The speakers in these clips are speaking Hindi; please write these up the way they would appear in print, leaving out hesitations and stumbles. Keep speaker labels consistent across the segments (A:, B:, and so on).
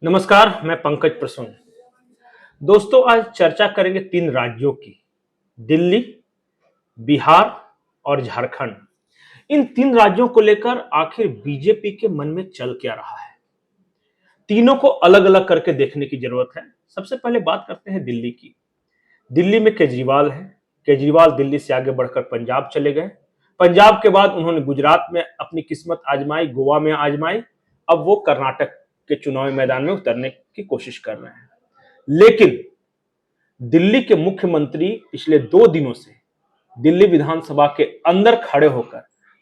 A: नमस्कार, मैं पंकज प्रसून। दोस्तों, आज चर्चा करेंगे तीन राज्यों की। दिल्ली, बिहार और झारखंड। इन तीन राज्यों को लेकर आखिर बीजेपी के मन में चल क्या रहा है, तीनों को अलग अलग करके देखने की जरूरत है। सबसे पहले बात करते हैं दिल्ली की। दिल्ली में केजरीवाल है। केजरीवाल दिल्ली से आगे बढ़कर पंजाब चले गए। पंजाब के बाद उन्होंने गुजरात में अपनी किस्मत आजमाई, गोवा में आजमाई। अब वो कर्नाटक के चुनावी मैदान में उतरने की कोशिश कर रहे हैं। लेकिन दिल्ली के मुख्यमंत्री पिछले 2 दिनों से दिल्ली विधानसभा के अंदर खड़े होकर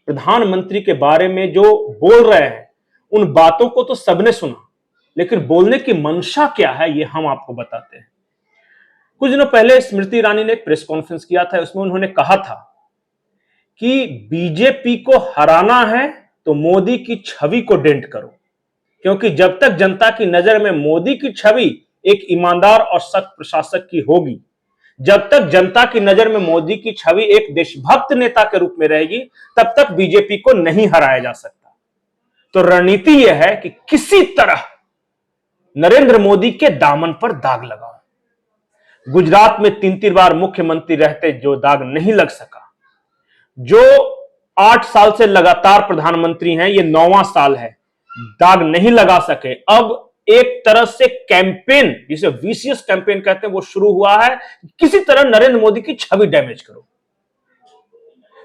A: प्रधानमंत्री के बारे में जो बोल रहे हैं, उन बातों को तो सबने सुना, लेकिन बोलने की मंशा क्या है ये हम आपको बताते हैं। कुछ दिनों पहले स्मृति ईरानी ने एक प्रेस कॉन्फ्रेंस किया था। उसमें उन्होंने कहा था कि बीजेपी को हराना है तो मोदी की छवि को डेंट करो, क्योंकि जब तक जनता की नजर में मोदी की छवि एक ईमानदार और सख्त प्रशासक की होगी, जब तक जनता की नजर में मोदी की छवि एक देशभक्त नेता के रूप में रहेगी, तब तक बीजेपी को नहीं हराया जा सकता। तो रणनीति यह है कि किसी तरह नरेंद्र मोदी के दामन पर दाग लगाओ। गुजरात में 3 बार मुख्यमंत्री रहते जो दाग नहीं लग सका, जो 8 साल से लगातार प्रधानमंत्री हैं, ये 9वां साल है, दाग नहीं लगा सके। अब एक तरह से कैंपेन, जिसे वीसीएस कैंपेन कहते हैं, वो शुरू हुआ है। किसी तरह नरेंद्र मोदी की छवि डैमेज करो।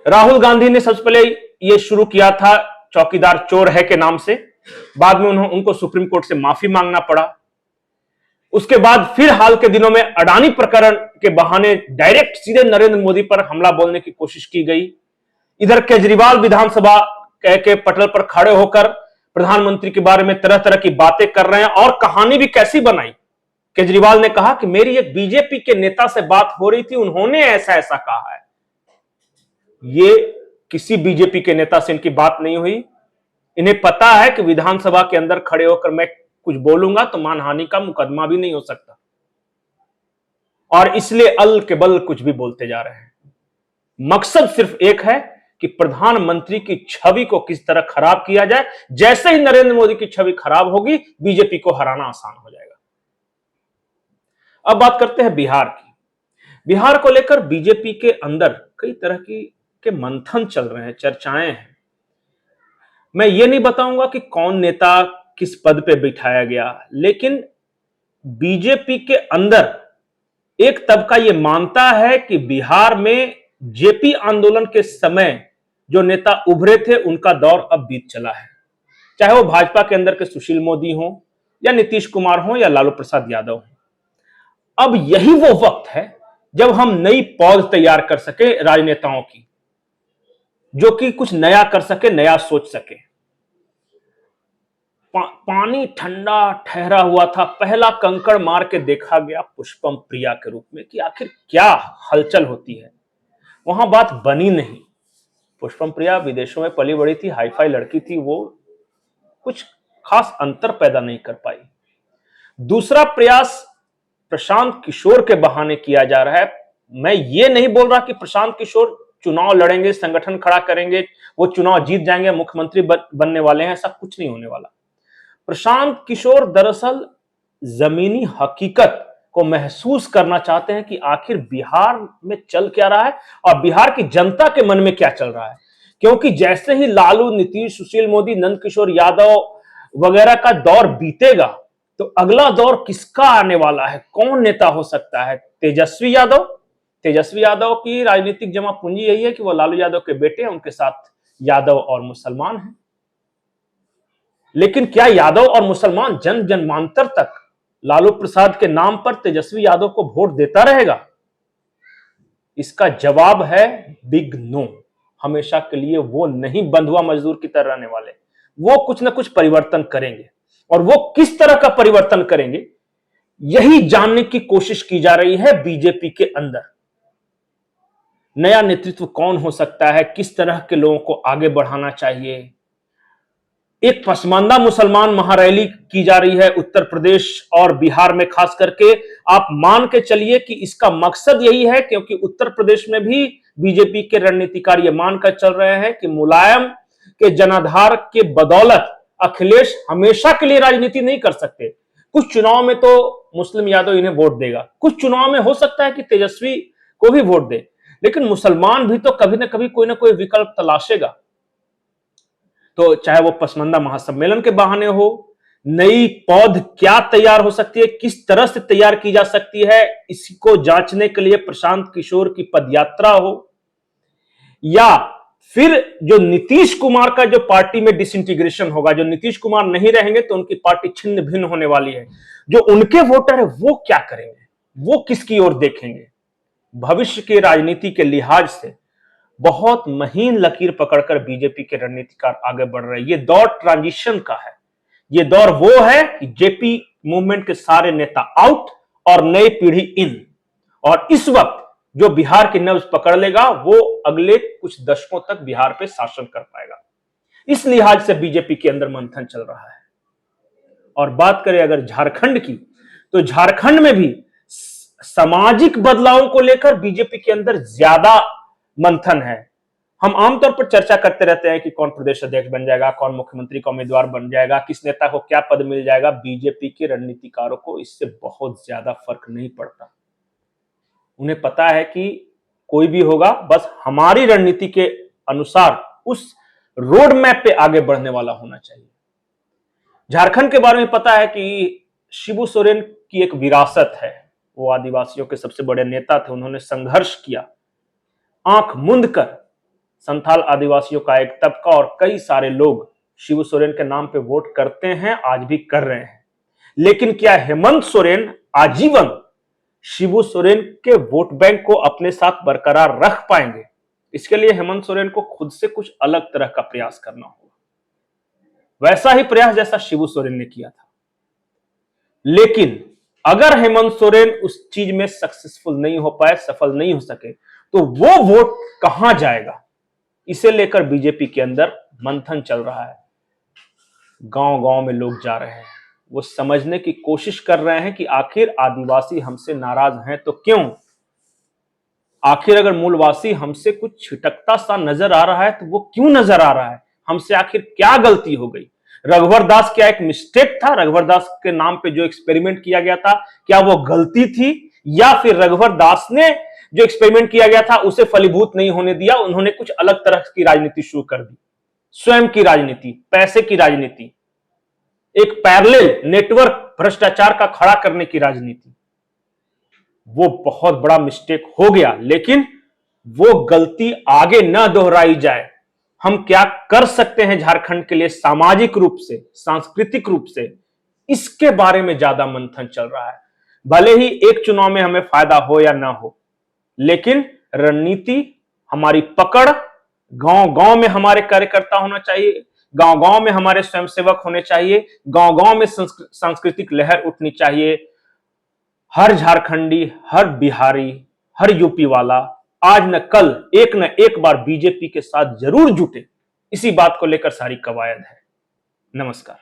A: राहुल गांधी ने सबसे पहले ये शुरू किया था चौकीदार चोर है के नाम से। बाद में उनको सुप्रीम कोर्ट से माफी मांगना पड़ा। उसके बाद फिर हाल के दिनों में अडानी प्रकरण के बहाने डायरेक्ट सीधे नरेंद्र मोदी पर हमला बोलने की कोशिश की गई। इधर केजरीवाल विधानसभा के पटल पर खड़े होकर प्रधानमंत्री के बारे में तरह तरह की बातें कर रहे हैं। और कहानी भी कैसी बनाई। केजरीवाल ने कहा कि मेरी एक बीजेपी के नेता से बात हो रही थी, उन्होंने ऐसा ऐसा कहा है। ये किसी बीजेपी के नेता से इनकी बात नहीं हुई। इन्हें पता है कि विधानसभा के अंदर खड़े होकर मैं कुछ बोलूंगा तो मानहानि का मुकदमा भी नहीं हो सकता, और इसलिए अल के बल कुछ भी बोलते जा रहे हैं। मकसद सिर्फ एक है कि प्रधानमंत्री की छवि को किस तरह खराब किया जाए। जैसे ही नरेंद्र मोदी की छवि खराब होगी, बीजेपी को हराना आसान हो जाएगा। अब बात करते हैं बिहार की। बिहार को लेकर बीजेपी के अंदर कई तरह के मंथन चल रहे हैं, चर्चाएं हैं। मैं ये नहीं बताऊंगा कि कौन नेता किस पद पे बिठाया गया, लेकिन बीजेपी के अंदर एक तबका यह मानता है कि बिहार में जेपी आंदोलन के समय जो नेता उभरे थे, उनका दौर अब बीत चला है। चाहे वो भाजपा के अंदर के सुशील मोदी हो, या नीतीश कुमार हो, या लालू प्रसाद यादव हो। अब यही वो वक्त है जब हम नई पौध तैयार कर सके राजनेताओं की, जो कि कुछ नया कर सके, नया सोच सके। पानी ठंडा ठहरा हुआ था। पहला कंकड़ मार के देखा गया पुष्पम प्रिया के रूप में कि आखिर क्या हलचल होती है। वहां बात बनी नहीं। पुष्पम प्रिया विदेशों में पली बड़ी थी, हाईफाई लड़की थी, वो कुछ खास अंतर पैदा नहीं कर पाई। दूसरा प्रयास प्रशांत किशोर के बहाने किया जा रहा है। मैं ये नहीं बोल रहा कि प्रशांत किशोर चुनाव लड़ेंगे, संगठन खड़ा करेंगे, वो चुनाव जीत जाएंगे, मुख्यमंत्री बनने वाले हैं, ऐसा कुछ नहीं होने वाला। प्रशांत किशोर दरअसल जमीनी हकीकत को महसूस करना चाहते हैं कि आखिर बिहार में चल क्या रहा है और बिहार की जनता के मन में क्या चल रहा है। क्योंकि जैसे ही लालू, नीतीश, सुशील मोदी, नंद किशोर यादव वगैरह का दौर बीतेगा, तो अगला दौर किसका आने वाला है, कौन नेता हो सकता है? तेजस्वी यादव। तेजस्वी यादव की राजनीतिक जमा पूंजी यही है कि वो लालू यादव के बेटे हैं, उनके साथ यादव और मुसलमान हैं। लेकिन क्या यादव और मुसलमान जन जन्मांतर तक लालू प्रसाद के नाम पर तेजस्वी यादव को वोट देता रहेगा? इसका जवाब है बिग नो। हमेशा के लिए वो नहीं बंधुआ मजदूर की तरह रहने वाले। वो कुछ ना कुछ परिवर्तन करेंगे, और वो किस तरह का परिवर्तन करेंगे, यही जानने की कोशिश की जा रही है बीजेपी के अंदर। नया नेतृत्व कौन हो सकता है, किस तरह के लोगों को आगे बढ़ाना चाहिए। एक पसमानदा मुसलमान महारैली की जा रही है उत्तर प्रदेश और बिहार में खास करके। आप मान के चलिए कि इसका मकसद यही है, क्योंकि उत्तर प्रदेश में भी बीजेपी के रणनीतिकार ये मानकर चल रहे हैं कि मुलायम के जनाधार के बदौलत अखिलेश हमेशा के लिए राजनीति नहीं कर सकते। कुछ चुनाव में तो मुस्लिम यादव इन्हें वोट देगा, कुछ चुनाव में हो सकता है कि तेजस्वी को भी वोट दे, लेकिन मुसलमान भी तो कभी ना कभी कोई ना कोई विकल्प तलाशेगा। तो चाहे वो पसमंदा महासम्मेलन के बहाने हो, नई पौध क्या तैयार हो सकती है, किस तरह से तैयार की जा सकती है, इसको जांचने के लिए प्रशांत किशोर की पदयात्रा हो, या फिर जो नीतीश कुमार का जो पार्टी में डिसइंटीग्रेशन होगा, जो नीतीश कुमार नहीं रहेंगे तो उनकी पार्टी छिन्न भिन्न होने वाली है, जो उनके वोटर है वो क्या करेंगे, वो किसकी ओर देखेंगे। भविष्य की राजनीति के लिहाज से बहुत महीन लकीर पकड़कर बीजेपी के रणनीतिकार आगे बढ़ रहे हैं। ये दौर ट्रांजिशन का है, ये दौर वो है कि जेपी मूवमेंट के सारे नेता आउट और नई पीढ़ी इन, और इस वक्त जो बिहार की नब्ज पकड़ लेगा वो अगले कुछ दशकों तक बिहार पे शासन कर पाएगा। इस लिहाज से बीजेपी के अंदर मंथन चल रहा है। और बात करें अगर झारखंड की, तो झारखंड में भी सामाजिक बदलावों को लेकर बीजेपी के अंदर ज्यादा मंथन है। हम आमतौर पर चर्चा करते रहते हैं कि कौन प्रदेश अध्यक्ष बन जाएगा, कौन मुख्यमंत्री का उम्मीदवार बन जाएगा, किस नेता को क्या पद मिल जाएगा। बीजेपी के रणनीतिकारों को इससे बहुत ज्यादा फर्क नहीं पड़ता। उन्हें पता है कि कोई भी होगा, बस हमारी रणनीति के अनुसार उस रोड मैप पे आगे बढ़ने वाला होना चाहिए। झारखंड के बारे में पता है कि शिबू सोरेन की एक विरासत है, वो आदिवासियों के सबसे बड़े नेता थे, उन्होंने संघर्ष किया, आंख मूंद कर संथाल आदिवासियों का एक तबका और कई सारे लोग शिबू सोरेन के नाम पे वोट करते हैं, आज भी कर रहे हैं। लेकिन क्या हेमंत सोरेन आजीवन शिबू सोरेन के वोट बैंक को अपने साथ बरकरार रख पाएंगे? इसके लिए हेमंत सोरेन को खुद से कुछ अलग तरह का प्रयास करना होगा, वैसा ही प्रयास जैसा शिबू सोरेन ने किया था। लेकिन अगर हेमंत सोरेन उस चीज में सक्सेसफुल नहीं हो पाए, सफल नहीं हो सके, तो वो वोट कहां जाएगा, इसे लेकर बीजेपी के अंदर मंथन चल रहा है। गांव गांव में लोग जा रहे हैं, वो समझने की कोशिश कर रहे हैं कि आखिर आदिवासी हमसे नाराज हैं तो क्यों, आखिर अगर मूलवासी हमसे कुछ छिटकता सा नजर आ रहा है तो वो क्यों नजर आ रहा है, हमसे आखिर क्या गलती हो गई। रघुवर दास क्या एक मिस्टेक था? रघुवर दास के नाम पे जो एक्सपेरिमेंट किया गया था, क्या वो गलती थी, या फिर रघुवर दास ने जो एक्सपेरिमेंट किया गया था उसे फलीभूत नहीं होने दिया, उन्होंने कुछ अलग तरह की राजनीति शुरू कर दी, स्वयं की राजनीति, पैसे की राजनीति, एक पैरेलल नेटवर्क भ्रष्टाचार का खड़ा करने की राजनीति। वो बहुत बड़ा मिस्टेक हो गया, लेकिन वो गलती आगे न दोहराई जाए। हम क्या कर सकते हैं झारखंड के लिए सामाजिक रूप से, सांस्कृतिक रूप से, इसके बारे में ज्यादा मंथन चल रहा है। भले ही एक चुनाव में हमें फायदा हो या ना हो, लेकिन रणनीति, हमारी पकड़, गांव गांव में हमारे कार्यकर्ता होना चाहिए, गांव गांव में हमारे स्वयंसेवक होने चाहिए, गांव गांव में सांस्कृतिक लहर उठनी चाहिए। हर झारखंडी, हर बिहारी, हर यूपी वाला आज न कल एक न एक बार बीजेपी के साथ जरूर जुटे। इसी बात को लेकर सारी कवायद है। नमस्कार।